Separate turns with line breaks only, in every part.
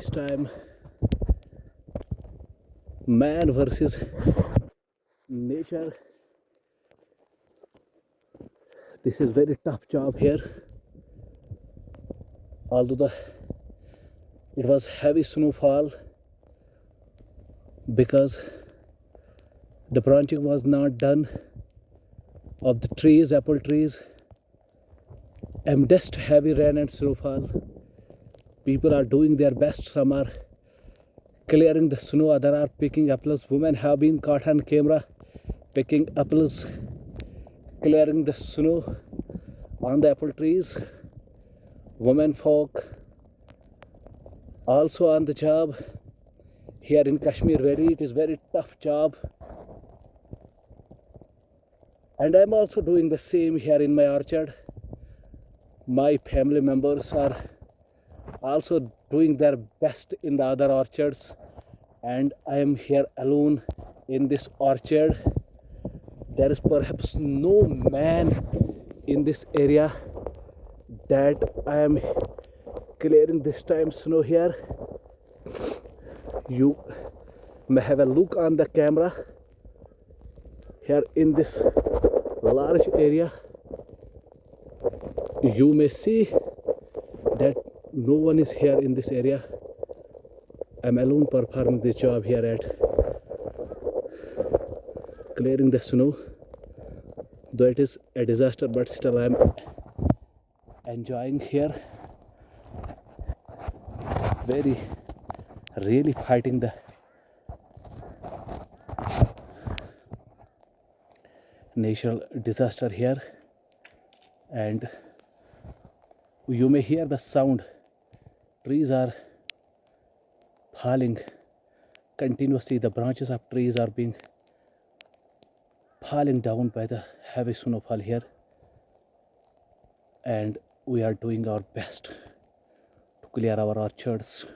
this time man versus nature. This is very tough job here. Although it was heavy snowfall, because the branching was not done of the trees, apple trees, amidst heavy rain and snowfall. People are doing their best. Some are clearing the snow, others are picking apples. Women have been caught on camera picking apples, clearing the snow on the apple trees. Women folk also on the job here in Kashmir. It is very tough job, and I'm also doing the same here in my orchard. My family members are also doing their best in the other orchards, and I am here alone in this orchard. There is perhaps no man in this area that I am clearing this time snow here. You may have a look on the camera here in this large area. You may see that no one is here in this area. I'm alone performing this job here at clearing the snow. Though it is a disaster, but still I'm enjoying here. Really fighting the natural disaster here, and you may hear the sound. Trees are falling continuously. The branches of trees are being falling down by the heavy snowfall here, and we are doing our best to clear our orchards,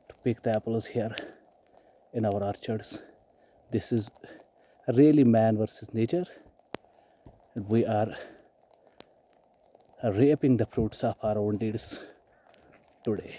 to pick the apples here in our orchards. This is really man versus nature, and we are reaping the fruits of our own deeds today.